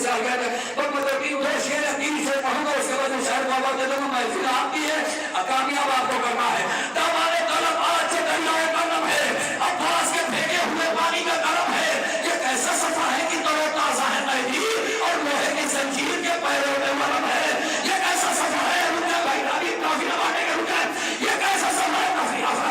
से आ गए मतलब कि उद्देश्य ये यकीन से पढ़ूंगा उसके बाद शायद बाबा दे दूंगा महफिल आपकी है कामयाब आपको करना है हमारे कलम आज से दरियाए कलम है अब्बास के फेंके हुए पानी का कलम है ये कैसा सफा है कि तरोताजा है कैदी और लोहे की जंजीर के पैरों में मरम है ये कैसा सफा है रुके भाई रावी काफी लगाने के रुके ये कैसा सफा है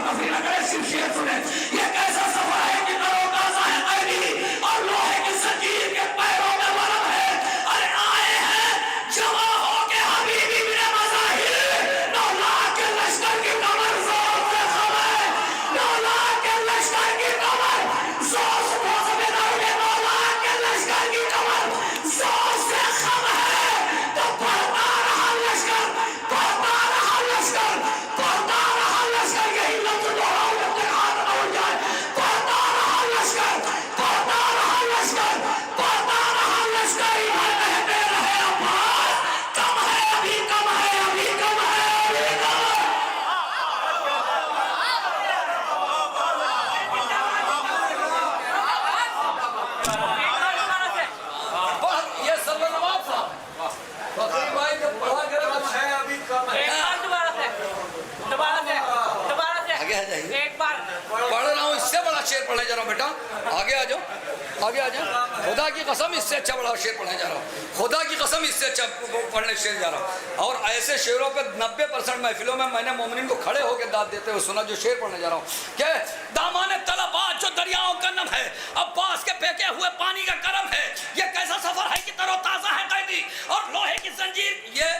काफी ना करे सिर्फ शेर सुने ये कैसा सफा है कि तरोताजा है कैदी और लोहे की जंजीर के पैरों में मरम है अरे आए हैं जवा होके हबीबी बिन मज़ाहिर 9 लाख के लश्कर की कमर जोर से खम है 9 लाख के लश्कर की कमर जोर से मौसम दाऊद 9 लाख के लश्कर की कमर जोर से खम है तो बढ़ता रहा लश्कर यही लफ्ज़ दोहराओ जब तक हाथ न उठ जाए बढ़ता रहा लश्कर इधर कहते रहे अब्बास कम है अभी कम है अभी कम है अभी कम है ये सल्लल्लाहु साहब बकरी भाई जब पढ़ा करे है अभी कम है आगे आ जाइए एक बार पढ़ रहा हूँ इससे बड़ा शेर पढ़ने जा रहा हूँ बेटा आगे आ जाओ खुदा की कसम इससे अच्छा बड़ा शेर पढ़ने जा रहा हूँ खुदा की कसम इससे अच्छा पढ़ने शेर जा रहा हूँ और ऐसे शेरों पे 90% महफिलों में मैंने मोमिनीन को खड़े होकर दाद देते हुए सुना जो शेर पढ़ने जा रहा हूँ कि दामाने तलबात जो दरियाओं का नम है अब्बास के फेंके हुए पानी का करम है ये कैसा सफर है कि तरोताजा है कैदी और लोहे की जंजीर ये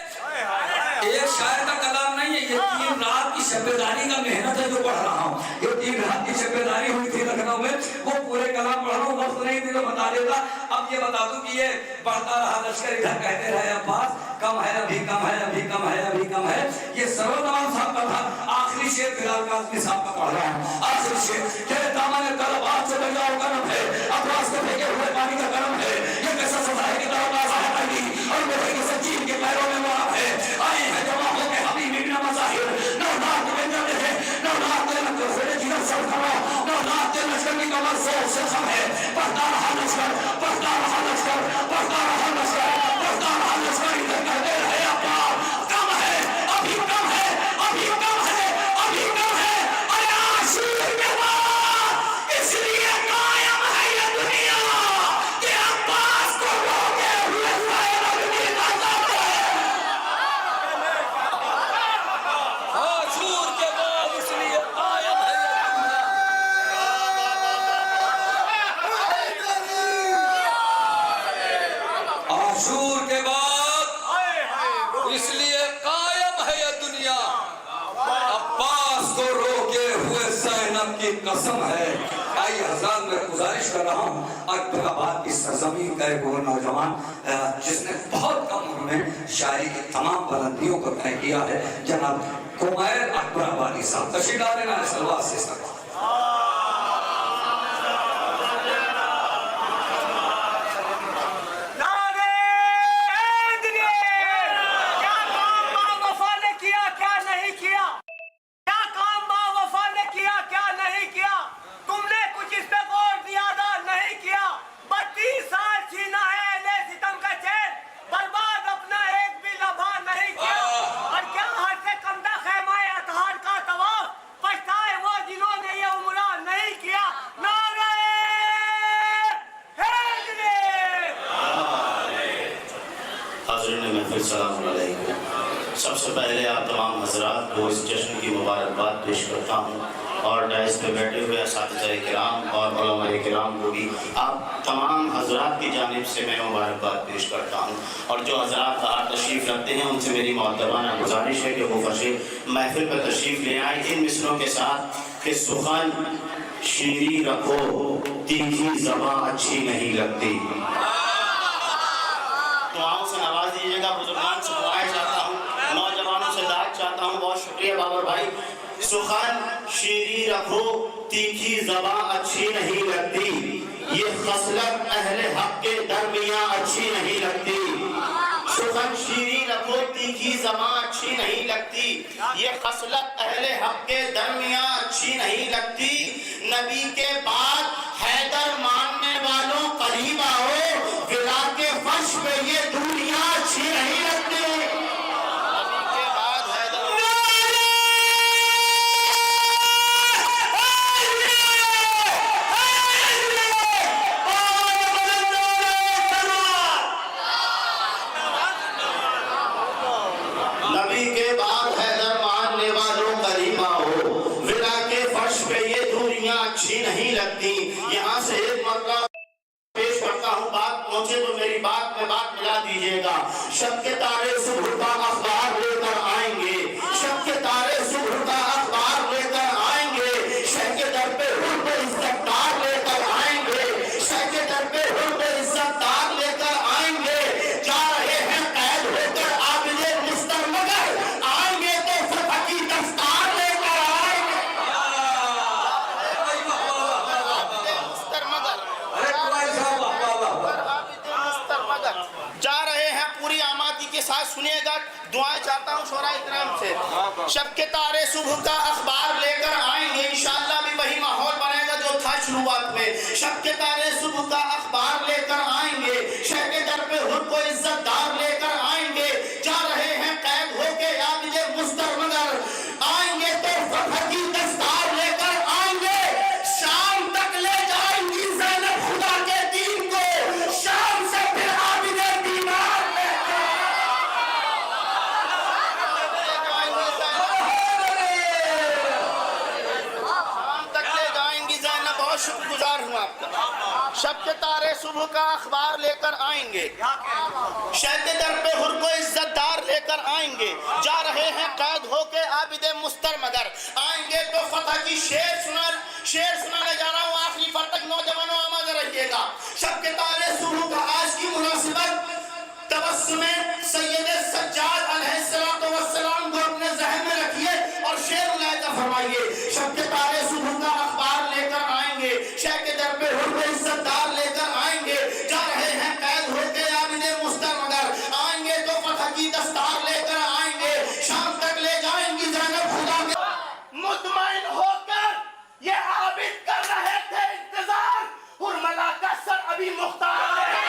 एक शायर का कलाम नहीं है ये 3 रात की शब्बेदारी का मेहनत है जो पढ़ रहा हूँ ये 3 रात की शब्बेदारी हुई थी लखनऊ में वो पूरे कलाम पढ़ रहा हूँ वक्त नहीं थी तो बता देता अब ये बता दूं कि ये बढ़ता रहा लश्कर इधर कहते रहे अब्बास कम है अभी कम है अभी कम है अभी कम है ये सरोजमान साहब का था आखिरी शेर फिलहाल काज़मी साहब का पढ़ रहा हूँ आखिरी शेर के दामन तलबात से दरियाओं का नम है अब्बास के फेंके हुए पानी का करम है ये कैसा सफा है कि तरोताजा है कैदी और लोहे की जंजीर के पैरों में मरम है आए हैं जमा होके हबीबी बिन मज़ाहिर 9 लाख के व्यंजन है 9 लाख के लश्कर जिगर सब खड़ा 9 लाख के लश्कर की कमर जोर से खम है बढ़ता रहा लश्कर इधर कहते रहे अब्बास कम है अभी कम है अभी कम है अभी कम है अरे आशूर के बाद इसलिए कायम है ये दुनिया कि अब्बास को रोके हुए ज़ैनब की नज़र है आशूर के बाद इसलिए कायम है ये आशूर के बाद इसलिए कायम है ये दुनिया अब्बास को रोके हुए ज़ैनब की कसम है आई हज़रात मैं गुजारिश कर रहा हूँ अकबराबाद की सरजमीन का एक वो नौजवान जिसने बहुत कम उम्र में शायरी की तमाम बुलंदियों को तय किया है जनाब कुमैर अकबराबादी साहब तशरीफ डालें ना सलवार से सबसे पहले आप तमाम हजरात को इस जश्न की मुबारकबाद पेश करता हूँ और डाइस पे बैठे हुए असातिज़ा किराम और उलमा किराम को भी आप तमाम हजरात की जानिब से मैं मुबारकबाद पेश करता हूँ और जो हजरात बाहर तशरीफ़ रखते हैं उनसे मेरी मुअद्दबाना गुजारिश है कि वो फशील महफिल पर तशरीफ़ ले आए इन मिसलों के साथ कि सुखन शीरी रखो तीखी ज़बां अच्छी नहीं लगती दुआओं से नवाज दीजिएगा बुजुर्गान से दुआएं चाहता हूँ नौजवानों से दाद चाहता हूँ बहुत शुक्रिया बाबर भाई सुखन शीरी रखो तीखी ज़बां अच्छी नहीं लगती ये खसलत अहले हक के दरमियां अच्छी नहीं लगती सुखन शीरी रखो तीखी ज़बां अच्छी नहीं लगती ये खसलत अहले हक के दरमियां अच्छी नहीं लगती नबी के बाद हैदर मानने वालों करीब आओ गिरा के फर्श पे दीजिएगा। शब के तारे सुबह का अखबार लेकर आएंगे, शब के तारे सुबह का अखबार लेकर आएंगे, शह के दर पे हुर्ब इज्जतदार लेकर आएंगे, शह के दर पे हुर्ब इज्जतदार लेकर आएंगे। जा रहे हैं कैद होकर आबिदे मुस्तर मगर, आएंगे तो फतह की दस्तार लेकर आएंगे। जा रहे हैं पूरी आमादी के साथ, सुनिएगा, दुआएं चाहता हूँ शोरा इकराम से। शब के तारे सुबह का अखबार लेकर आएंगे, इंशाअल्लाह भी वही माहौल बनेगा जो था शुरुआत में। शब के तारे सुबह का अखबार लेकर आएंगे, शह के दर पे हुर्ब को इज्जतदार लेकर आएंगे। जा रहे हैं कैद होके आबिदे मुस्तर मगर, आएंगे तो फतह की दस्तार लेकर आएंगे। शाम तक ले जाएंगी ज़ैनब खुदा के दीन को, शाम से फिर आबिदे बीमार शुक्रगुजार हूँ आपका। शब के तारे सुबह का अखबार लेकर आएंगे, शह के दर पे हुर्ब को इज्जतदार लेकर आएंगे। जा रहे हैं कैद होके आबिदे मुस्तर मगर, आएंगे तो फतह की शेर सुनाने जा रहा हूँ। आखिरी फर तक नौजवानों आमाद रहिएगा। शब के तारे सुबह का आज की मुनासिबत तबस्सुमे सैयदे सज्जाद अलैहिस्सलाम को अपने ज़हन में रखिए और शेर उलाइका फरमाइए। शब के तारे सुबह का अखबार लेकर आएंगे, शह के दर पे हुर्ब इज्जतदार लेकर आएंगे। जा रहे हैं कैद होके आबिदे मुस्तर मगर, आएंगे तो फतह की दस्तार लेकर आएंगे। शाम तक ले जाएंगी ज़ैनब खुदा के। मुतमईन होकर ये आबिद कर रहे थे इंतजार, हुरमला का सर अभी मुख्तार है।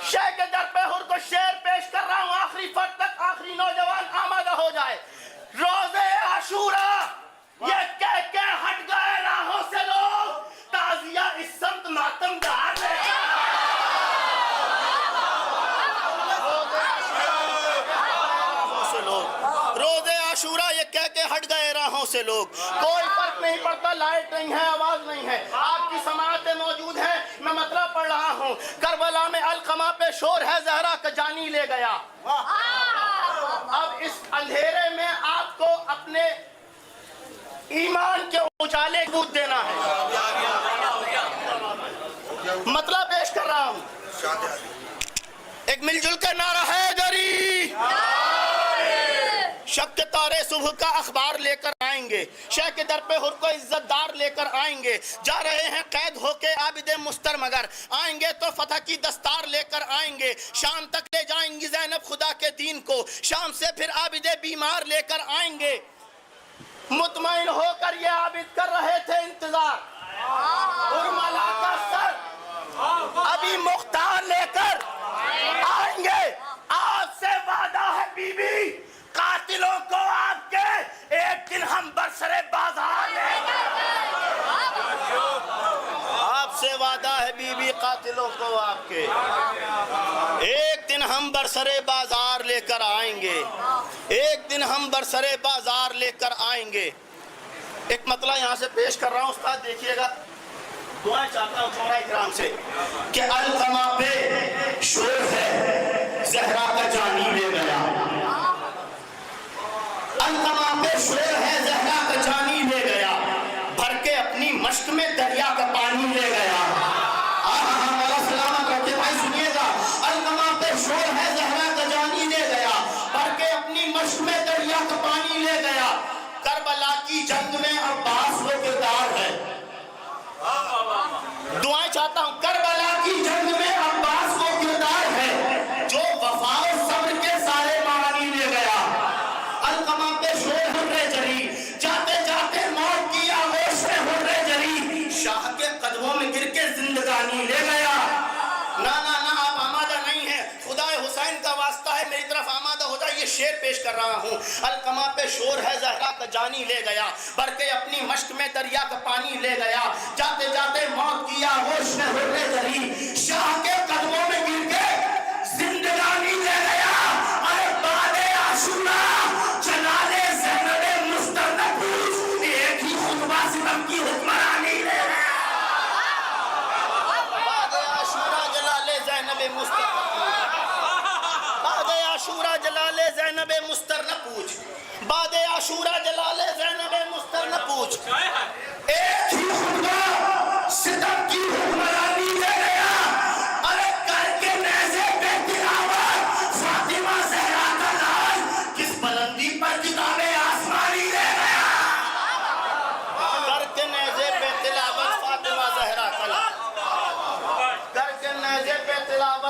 शह के दर पे हुर्ब को शेर पेश कर रहा हूँ। आखिरी फर तक आखिरी नौजवान आमादा हो जाए। रोज़े आशूरा ये कह के हट गए राहों से लोग, ताज़िया इस समत मातमदार ने। रोज़े आशूरा ये कह के हट गए राहों से लोग। कोई फर्क नहीं पड़ता, लाइट नहीं है, आवाज नहीं है, आपकी समाअतें मौजूद हैं। मैं मतलब पढ़ रहा हूँ। करबला में अलकमा पे शोर है, ज़हरा का जानी ले गया। अब इस अंधेरे में आपको अपने ईमान के उजाले को देना है। मतलब पेश कर रहा हूँ, एक मिलजुल के नारा है गरी। शब के तारे सुबह का अखबार लेकर आएंगे, शह के दर पे हुर्ब को इज्जतदार लेकर आएंगे। जा रहे हैं कैद होके आबिदे मुस्तर मगर, आएंगे तो फतह की दस्तार लेकर आएंगे। शाम तक ले जाएंगी ज़ैनब खुदा के दीन को, शाम से फिर आबिदे बीमार लेकर आएंगे। मुतमईन होकर ये आबिद कर रहे थे इंतजार, हुरमला का सर अभी मुख्तार लेकर आएंगे। आपसे वादा है बीबी, कातिलों को आपके एक दिन हम बरसरे बाजार लेंगे। आपसे वादा है बीबी, कातिलों को आपके एक दिन हम बरसरे बाजार लेकर आएंगे। एक दिन हम बरसरे बाजार लेकर आएंगे। एक मतला यहाँ से पेश कर रहा हूँ उस्ताद, देखिएगा। दुआएं चाहता हूँ शोरा इकराम से कि अलकमा पे शोर है, ज़हरा का जानी ले गया। अलकमा पे शोर है, ज़हरा का जानी ले गया। भर के अपनी मश्क में दरिया का पानी ले गया। सलामत रखे भाई, सुनिएगा। अलकमा पे शोर है, ज़हरा का जानी ले गया। भर के अपनी मश्क में दरिया का पानी ले गया। करबला की जंग में अब्बास वो किरदार है। दुआएं चाहता हूँ। करबला की जंग में अब्बास वो किरदार है जो वफा और सब्र के सारे मानी ले गया। अलकमा पे शोर हुर्रे जरी, जाते जाते मौत की आगोश में हुर्रे जरी, शाह के कदमों में गिर के जिंदगानी ले गया। ना ना ना, आप आमादा नहीं है, खुदाए हुसैन का वास्ता है, मेरी तरफ आमादा हो जाए। ये शेर पेश कर रहा हूँ। अलकमा पे शोर है, ज़हरा का जानी ले गया। भर के अपनी मश्क में दरिया का पानी ले गया।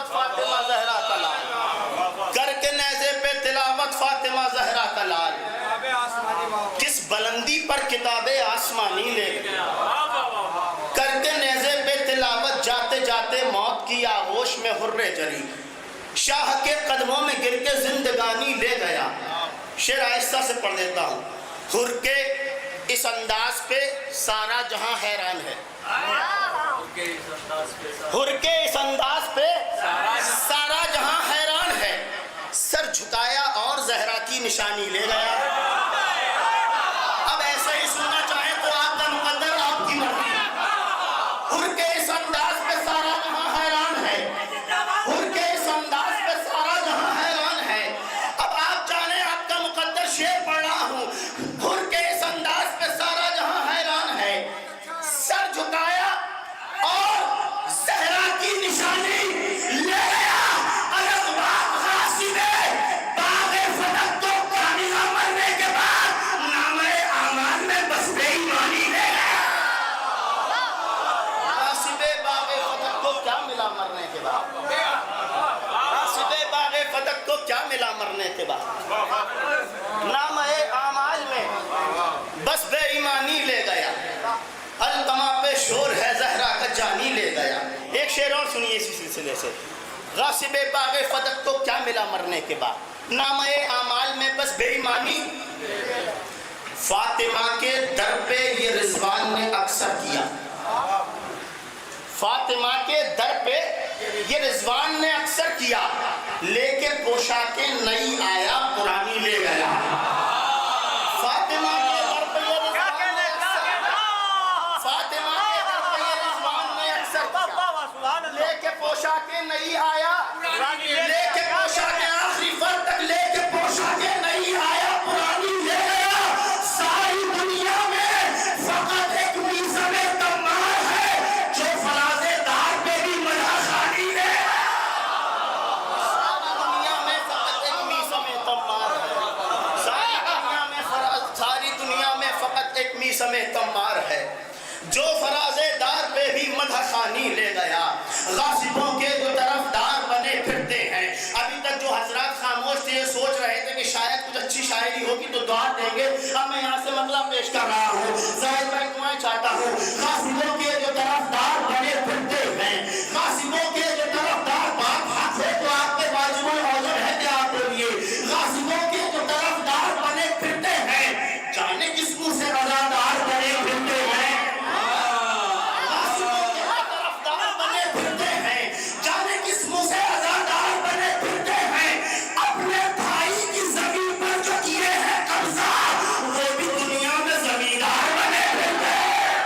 تلاوت فاطمہ زہرا کا لال، کر کے نیزے پہ تلاوت فاطمہ زہرا کا لال، کس بلندی پر کتاب آسمانی لے گیا، کر کے نیزے پہ تلاوت جاتے جاتے موت کی آغوش میں حر جری، شاہ کے قدموں میں گر کے زندگانی لے گیا۔ شعر آہستہ سے پڑھ دیتا ہوں۔ حر کے اس انداز پہ سارا جہاں حیران ہے، حر کے اس انداز پہ سارا جہاں حیران ہے، سر جھکایا اور زہرا کی نشانی لے گیا۔ اب ایسے ہی سننا چاہیں تو آپ کا مقدر، آپ کی مرضی۔ حر کے اس انداز پہ سارا جہاں حیران ہے، حر کے اس انداز پہ سارا جہاں حیران ہے۔ اب آپ جانے آپ کا مقدر، شعر پڑھ رہا ہوں۔ حر کے اس انداز پہ سارا جہاں حیران ہے، سر جھکایا اور زہرا کی نشانی لے گیا۔ الگ بات غاصب باغ فتح تو کامیاب مرنے کے بعد نامہ اعمال میں بس بے ایمانی لے گیا۔ غاصب باغ فتح کو کیا ملا مرنے کے بعد؟ غاصب باغ فتح کو کیا ملا مرنے کے بعد؟ نامہ اعمال میں بس بے ایمانی لے گیا۔ التما پہ شور ہے زہرا کا جانی لے گیا۔ ایک شعر اور سنیے اسی سلسلے سے۔ غاصب باغ فتح کو کیا ملا مرنے کے بعد؟ نامہ اعمال میں بس بے ایمانی۔ فاطمہ کے در پہ یہ رضوان نے اکثر کیا، فاطمہ کے در پہ یہ رضوان نے اکثر کیا، لے کے پوشاکیں نئی آیا پرانی لے گیا۔ فاطمہ کے در پہ یہ رضوان نے فاطمہ کے در پہ یہ رضوان نے اکثر کیا، لے کے پوشاکیں نئی آیا، لے کے پوشاکیں آخری فر تک لے کے پوشاکیں نئی آیا پرانی لے گیا۔ ساری دنیا میں فقط ایک میزم تمار ہے جو فراز دار پہ بھی مدح خانی لے گیا۔ ساری دنیا میں فقط ایک میزم تمار ہے، ساری دنیا میں فقط ایک میزم تمار ہے جو فراز دار پہ بھی مدح خانی لے گیا۔ غاصبوں کے جو طرفدار بنے پھرتے ہیں، ابھی تک جو حضرات خاموش تھے یہ سوچ رہے تھے کہ شاید کچھ اچھی شاعری ہوگی تو دعا دیں گے، اب میں یہاں سے مطلب پیش کر رہا ہوں، ظاہر میں دعائیں چاہتا ہوں۔ غاصبوں کے جو طرفدار بنے پھرتے ہیں، غاصبوں کے جو طرفدار بات حق ہے تو آپ کے واجب العذر ہے کہ آپ بولیے۔ غاصبوں کے جو طرفدار بنے پھرتے ہیں، جانے کس منہ سے عزادار بنے پھرتے ہیں، جانے کس منہ سے عزادار بنے پھرتے ہیں۔ اپنے بھائی کی زمین پر جو کیے ہیں قبضہ، وہ بھی دنیا میں زمیندار بنے پھرتے ہیں۔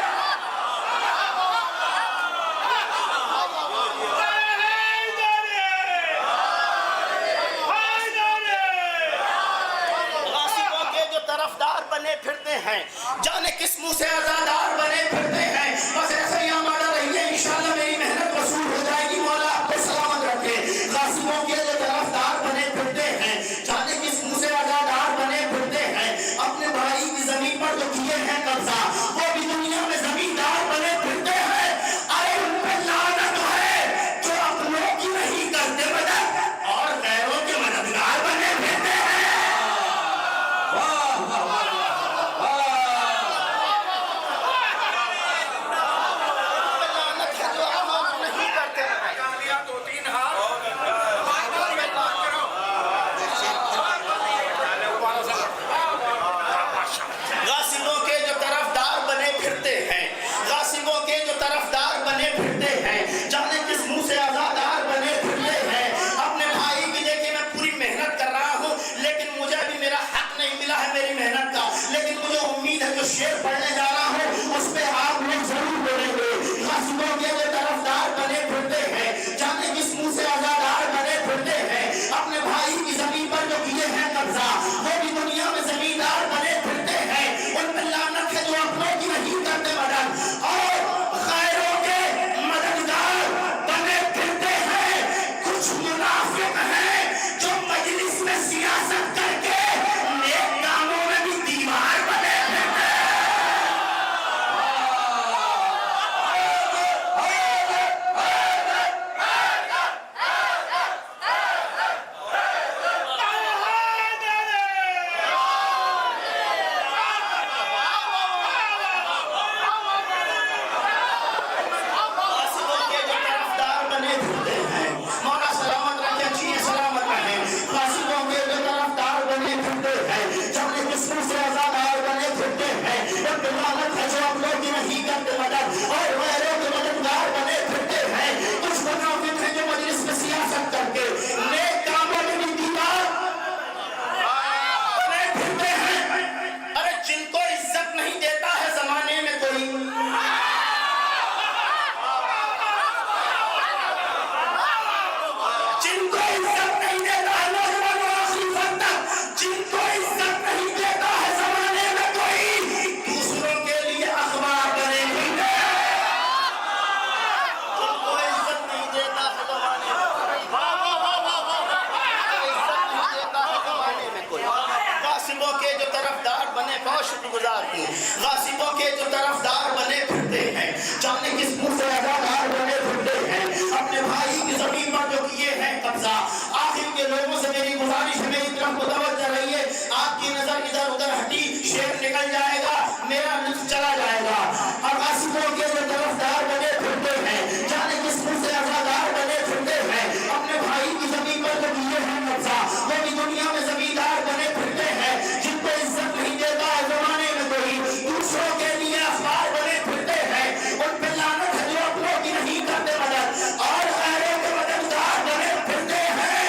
जाने किस मुंह से अज़ादार बने फिरते हैं, अपने भाई की ज़मीन पर जो किए हैं कब्जा। आखिर के लोगों से मेरी गुजारिश है, मेरी तरफ मुतवज्जह रहिए, आपकी नजर इधर उधर हटी, शेर निकल जाएगा, मेरा लुत्फ चला जाएगा। और आसिफों के जो तरफदार बने फिरते हैं, जाने किस मुंह से अज़ादार बने फिरते हैं, अपने भाई की ज़मीन पर जो किए हैं कब्जा, वो भी दुनिया में ज़मींदार बने फिरते हैं, जिन पे इज्जत नहीं देता है ज़माने में कोई, दूसरों के लिए अखबार बने फिरते हैं, उन पे लानत है जो अपनों की नहीं करते मदद, और गैरों के मददगार बने फिरते हैं।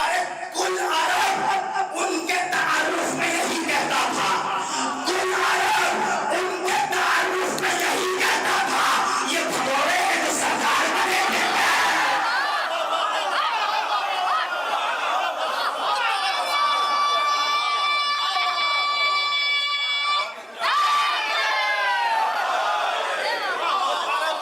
अरे कुल अरब उनके तारुफ में यही कहता था, कुल अरब उनके तारुफ में यही कहता था, ये भगोड़े के जो सरदार बने फिरते हैं।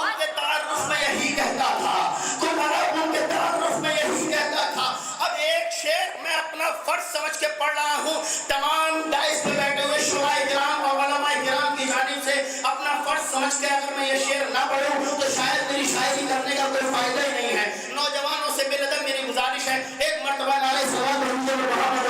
उनके तारुफ में यही कहता था, कुल अरब उनके तारुफ में यही कहता था। अब एक शेर मैं अपना फर्ज समझ के पढ़ रहा हूँ, तमाम डाइस पे बैठे हुए शुराए किराम और उलमाए किराम की जानिब से अपना फर्ज समझ के अगर मैं ये शेर ना पढ़ूं तो शायद मेरी शायरी करने का कोई फायदा ही नहीं है। नौजवानों से बेलदम मेरी गुजारिश है, एक मर्तबा नारे सवाब रमज़ान मोहम्मद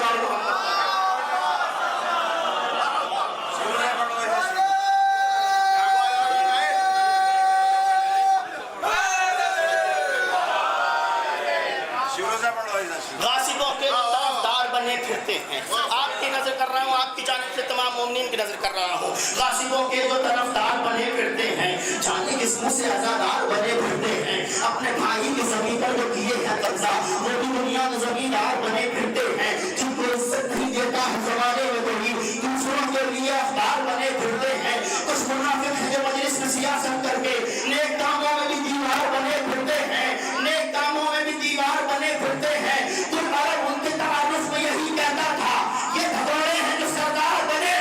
गासिबों के तरफदार बने फिरते हैं। आपकी नजर कर रहा हूँ, आपकी जानिब से तमाम मोमिनीन की नजर कर रहा हूँ। गासिबों के जो तरफदार बने फिरते हैं, जाने किस मुंह से अज़ादार बने फिरते हैं, अपने भाई की ज़मीन पर जो किए हैं कब्जा, वो भी दुनिया में ज़मींदार बने फिरते हैं, जिनको इज्जत नहीं देता है ज़माने में कोई, दूसरों के लिए अखबार बने फिरते हैं। कुछ मुनाफिक हैं जो मजलिस में सियासत करके नेक कामों में भी दीवार बने फिरते हैं, नेक कामों में भी दीवार बने फिरते हैं। कुल अरब उनके तारुफ में यही कहता था, ये भगोड़े हैं जो सरदार बने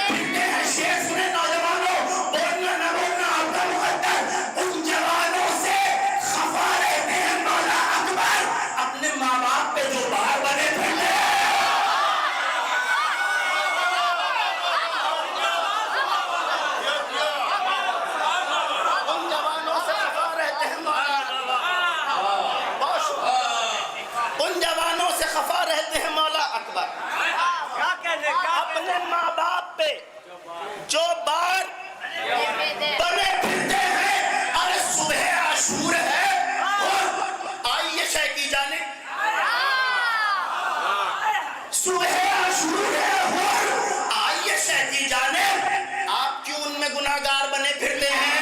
फिरते हैं। शेर सुने नौजवानों, बोलना न बोलना आपका मुकद्दर, उन जवानों से खफा रहते हैं मौला अकबर, अपने माँ बाप पे जो बार बने फिरते हैं। उन जवानों से खफा रहते हैं मौला, उन जवानों से खफा रहते हैं मौला अकबर, अपने माँ बाप पे जो बार बने फिरते हैं। अरे सुबह आशूर है और आइए शय की जाने, सुबह आशूर है और आइए शय की जाने, आप क्यों उनमें गुनाहगार बने फिरते हैं?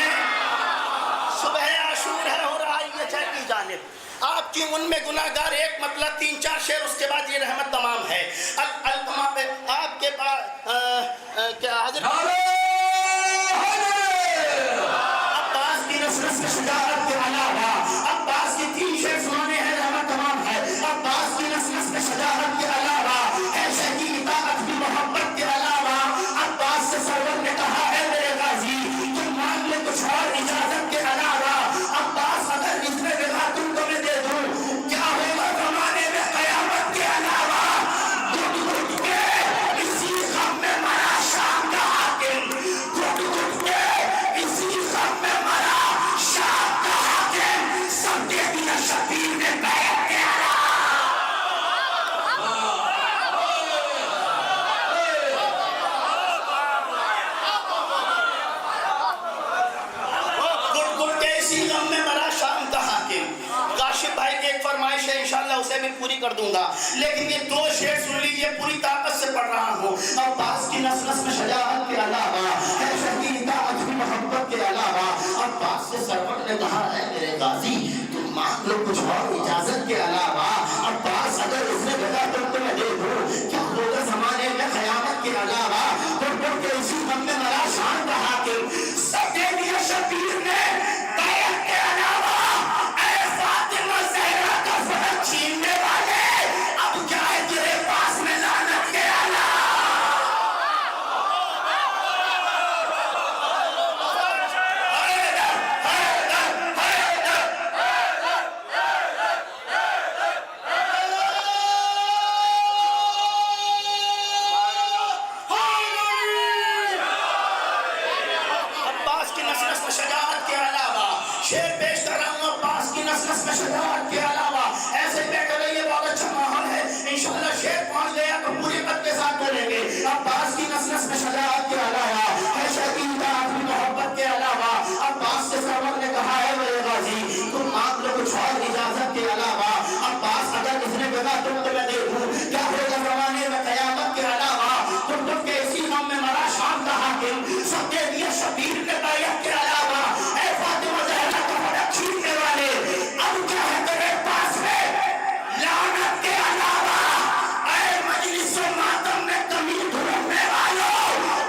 सुबह आशूर है और आइए शय की जाने, आप क्यों उनमें गुनाहगार? एक मतलब 3-4 शेर, उसके बाद ये रहमत तमाम है। अल पे आपके पास क्या हाजिर अब्बास की नसरत से शुजाअत के अलावा, अब्बास की 3 शेर सुनाने हैं, रहमत तमाम है। अब्बास की नसरत से शुजाअत के अलावा है शहीद इताअत भी मोहब्बत के अलावा, अब्बास से सरवर ने कहा है मेरे गाजी, तुम मांग ले कुछ और इजाजत के अलावा, अब्बास अगर इसमें बेगा तुमको मैं दे दूं, क्या होगा जमाने में कयामत के अलावा? घुट घुट के इसी गम में मरा शाम का हाकिम, घुट घुट के इसी गम में मरा शाम का हाकिम, सब दे दिया शबीर ने बैठ के फरमाइश है, इंशाअल्लाह उसे मैं पूरी कर दूंगा, लेकिन ये 2 शेर सुन लीजिए, पूरी ताकत से पढ़ रहा हूँ। अब्बास की नसरत में शजाअत के अलावा है शहीद इताअत भी मोहब्बत के अलावा, अब्बास से सरवर ने कहा है मेरे गाजी, तुम मांग लो कुछ और इजाजत के अलावा, अब्बास अगर उसने लगा तो मैं दे दूं, क्या होगा जमाने में कयामत के अलावा? घुट के इसी गम में मरा शाम का हाकिम, सब दे दिया शबीर ने बैत के अलावा, छीनने वाले अब क्या है तेरे पास में लानत के شجاعت کے علاوہ ایسے بیٹھے رہیے، بہت اچھا ماحول ہے، انشاءاللہ شیر پہنچ گیا تو پورے قد کے ساتھ بولیں گے۔ عباس کی نس میں شجاعت کے علاوہ ہے، شہید اپنی محبت کے علاوہ عباس سے سرور نے کہا ہے میرے غازی تم مانگ لو کچھ اور اجازت کے علاوہ۔ عباس اگر اس نے کہا تم تو میں دیکھوں کیا ہوگا زمانے میں قیامت کے علاوہ، تم کے اسی نام میں مرا شام کا حاکم، سب کے لیے شبیر کے بیعت کے علاوہ، اے فاطمہ زہرا کا فلک چھیننے والے اب کیا ہے تیرے پاس میں لعنت کے علاوہ، اے مجلس و ماتم میں کمی ڈھونڈنے والوں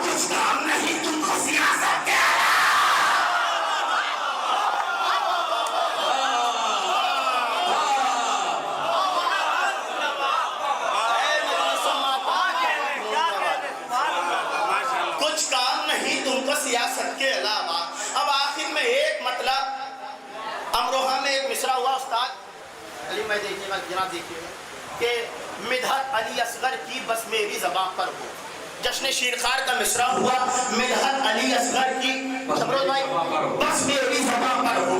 کچھ کام نہیں تم کو سیاست کے سیاست کے علاوہ۔ اب آخر میں ایک مطلب امروہہ میں ایک مصرع ہوا استاد علی میں دیکھیے گا جناب دیکھیے گا کہ مدحت علی اصغر کی بس میری زبان پر ہو، جشن شیرخوار کا مصرع ہوا مدحت علی اصغر کی بس میری زبان پر ہو۔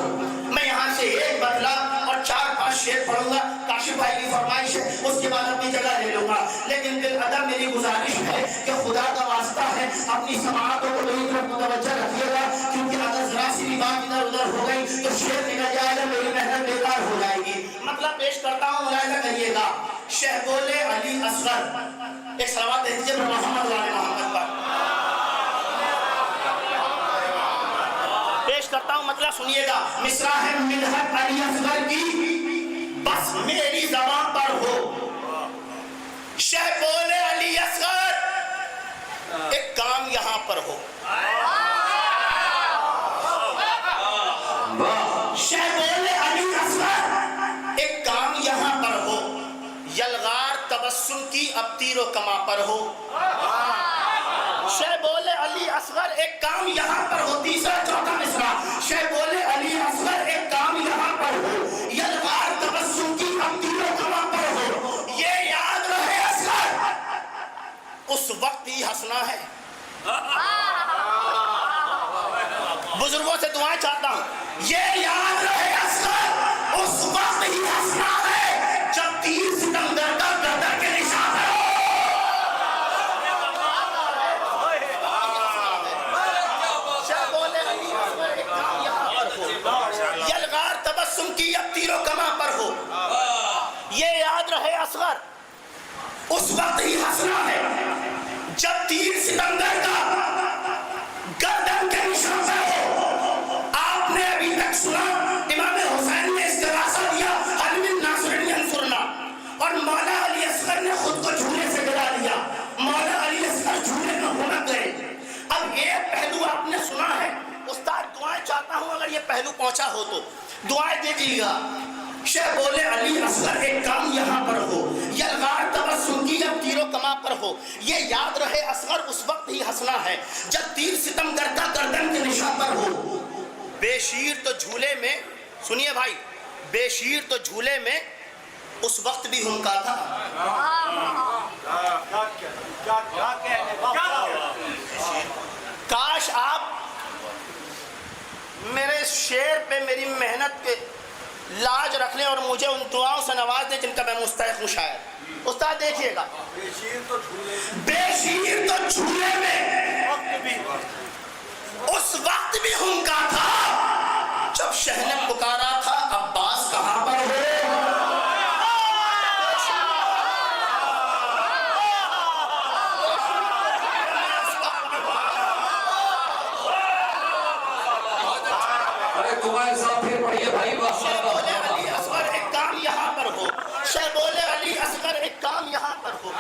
میں یہاں سے ایک مطلب اور 4-5 شعر پڑھوں گا، کاشف بھائی کی فرمائش ہے، اس کے بعد اپنی جگہ لے لوں گا، لیکن بالادب میری گزارش ہے کہ خدا کا واسطہ ہے اپنی سماعتوں کو میری طرف متوجہ رکھیے گا، کیونکہ اگر ذرا سی بھی بات ادھر ادھر ہو گئی تو شعر نکل جائے گا، میری محنت بیکار ہو جائے گی۔ مطلب پیش کرتا ہوں، ملاحظہ کریے گا۔ شہبول علی اصغر، ایک صلوات دے دیجیے محمد وعلی محمد پر۔ پیش کرتا ہوں، مطلب سنیے گا۔ مصرع ہے مدحت علی اصغر کی بس میری زبان پر ہو، شہبول علی اصغر ایک کام یہاں پر ہو، شہبول علی اصغر ایک کام یہاں پر ہو، یلغار تبسم کی اب تیر و کما پر ہو، شہبول علی اصغر ایک کام یہاں پر ہو۔ تیسرا چوتھا مصرع، شہبول علی اصغر ایک کام یہاں پر ہو، یلغار تبسم کی اب تیر و کما پر ہو، یہ یاد رہے اصغر اس وقت ہی ہنسنا ہے۔ بزرگوں سے دعائیں چاہتا ہوں، یہ یاد رہے اصغر اس وقت ہی ہنسنا ہے جب تیر ستمگر کا گردن کے نشان ہے۔ یلغار تبسم کی اب تیر و کما پر ہو، یہ یاد رہے اصغر اس وقت ہی ہنسنا ہے جب تیر ستمگر کا گردن کے نشان پر ہو۔ آپ نے ابھی تک سنا امام حسین نے استغاثہ دیا حل من ناصر ینصرنا، اور مولا علی اصغر نے خود کو جھولے سے گرا دیا، مولا علی اصغر جھولے میں ہونک گئے۔ اب ایک پہلو آپ نے سنا ہے، استاد دعائیں چاہتا ہوں اگر یہ پہلو پہنچا ہو تو دعائیں دیجیے گا۔ شہبول علی اصغر ایک کام یہاں پر ہو، یلغار تبسم کی اب تیر و کما پر ہو، یہ یاد رہے اصغر اس وقت ہی ہنسنا ہے جب تیر ستمگر کا گردن کے نشان پر ہو۔ بے شیر تو جھولے میں، سنیے بھائی، بے شیر تو جھولے میں اس وقت بھی ہنکا تھا۔ کاش آپ میرے شعر پہ میری محنت کے لاج رکھ لیں اور مجھے ان دعاؤں سے نواز دیں جن کا میں مستحق ہوں شاید۔ استاد دیکھیے گا، بے شیر تو جھولے میں اس وقت بھی ہنکا تھا جب شہ نے پکارا تھا عباس کہاں پر ہو۔ تمہارے ساتھ پھر پڑھیے بھائی، شہبول علی اصغر ایک کام یہاں پر ہو، شہبول علی اصغر ایک کام یہاں پر ہو۔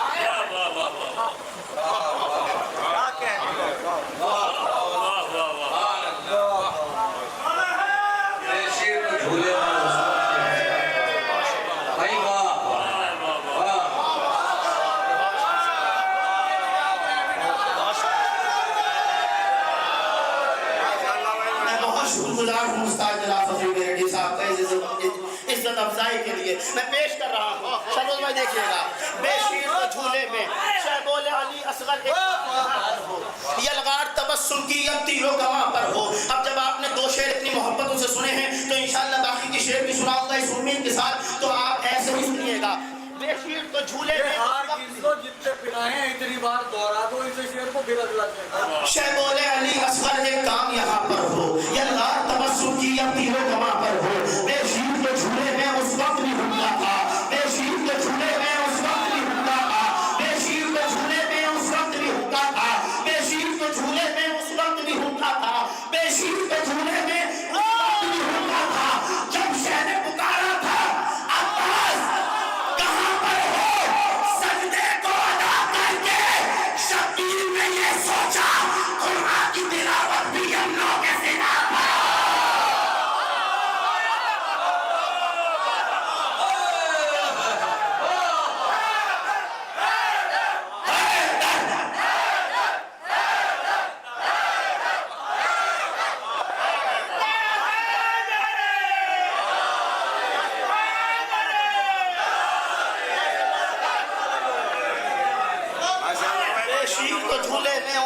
عزت افزائی کے لیے میں پیش کر رہا ہوں، شہبول بھائی دیکھیے گا۔ بے شیر تو جھولے میں شہبول علی اصغر ایک ہو، یلغار تبسم کی اب تیر و کما پر ہو۔ اب جب آپ نے 2 شعر اتنی محبتوں سے سنے ہیں تو انشاءاللہ باقی کی شعر بھی سناؤں گا۔ اس تشریح کے ساتھ تو آپ ایسے ہی سنیے گا. بے شیر تو جھولے میں جتنے پڑھائے ہیں اتنی بار دوہرا دو اس شعر کو پھر اگلا شہ بولے علی اصغر ایک کام یہاں پر ہو یا لار تبسم کی یا تیرو کما پر ہو. بے شیر تو جھولے میں اس وقت بھی ہوتا تھا, بے شیر تو جھولے میں اس وقت بھی ہوتا تھا, بے شیر تو جھولے میں اس وقت بھی ہوتا تھا, بے شیر تو جھولے میں اس وقت بھی ہوتا تھا, بے شیر تو جھولے میں اس وقت بھی ہوتا تھا جب شہ نے پکارا تھا عباس کہاں پر ہو. سجدے کو ادا کر کے شبیر نے یہ سوچا قرآن کی تلاوت بھی ہم لوگ کیسے نہ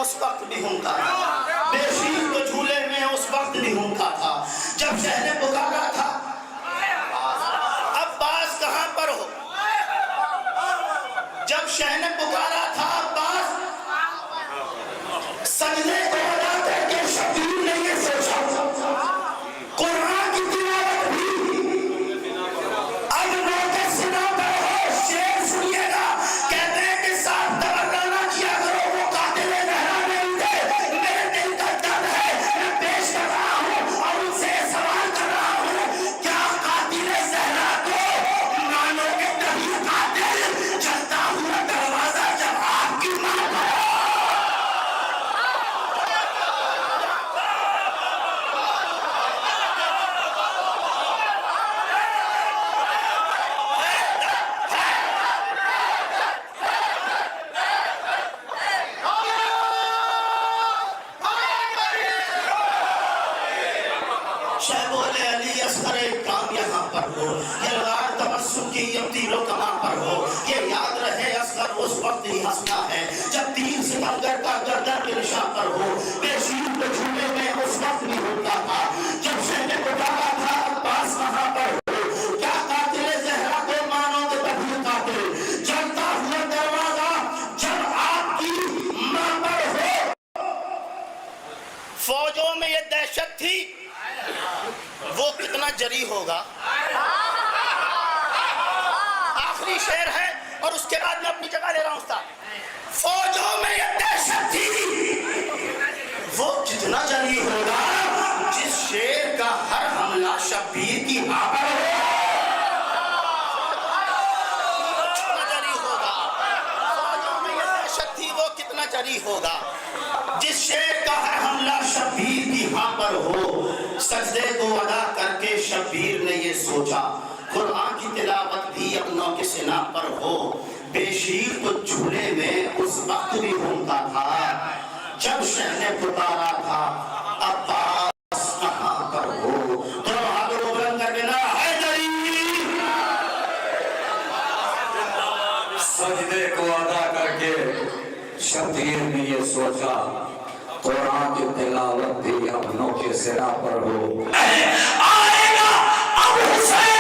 اس وقت بھی ہوتا تھا, بے شیر تو جھولے میں اس وقت بھی ہوتا تھا جب شہ نے پکارا تھا عباس کہاں پر ہو. جب شہ نے پکارا تھا عباس سجدے کو ادا کر کے شبیر نے یہ سوچا قرآن کی تلاوت بھی اب موقع سنا پر ہو. شعر سنیے گا, کہتے ہیں کہ ساتھ تبرہ نہ کیا کرو وہ قاتل زہرا نہیں تھے. میرے دل کا درد ہے میں پیش کر رہا ہوں اور ان سے سوال کر رہا ہوں, کیا قاتل زہرا کو مانو گے تبھی قاتل چلتا ہوا دروازہ جب آپ کی ماں پر شہ بولے علی اصغر ایک کام یہاں پر ہو یا لار تبسم کی یا تیرو کما پر ہو. یہ یاد رہے اصغر اس وقت ہی ہنسنا ہے جب تیر ستمگر کا گردن کے نشان پر ہو. بے شیر تو جھولے میں اس وقت بھی ہوتا تھا جب شہ نے پکارا تھا عباس کہاں پر ہو. کیا قاتل زہرا کو مانو گے تبھی قاتل جلتا ہوا دروازہ جب آپ کی ماں پر ہو. فوجوں میں یہ دہشت تھی وہ کتنا جری ہوگا. آخری شعر ہے اور اس کے بعد میں اپنی جگہ لے رہا ہوں استاد. فوجوں میں یہ دہشت تھی وہ کتنا جری ہوگا جس شیر کا ہر حملہ شبیر کی ماں پر ہو. کتنا جری ہوگا. فوجوں میں یہ دہشت تھی وہ کتنا جری ہوگا جس شیر کا ہر حملہ شبیر کی ماں پر ہو. سجدے کو ادا کر کے شبیر نے یہ سوچا قرآن کی تلاوت بھی اپنوں کے سنا پر ہو. بے شیر تو جھولے میں اس وقت بھی ہوتا تھا جب شہ نے پکارا تھا عباس کہاں پر ہو. تو ہاتھوں کو بلند کر کے نا حیدری. سجدے کو ادا کر کے شبیر نے یہ سوچا قرآن کی تلاوت بھی اپنوں کے سرا پر ہو. آئے گا اب حسین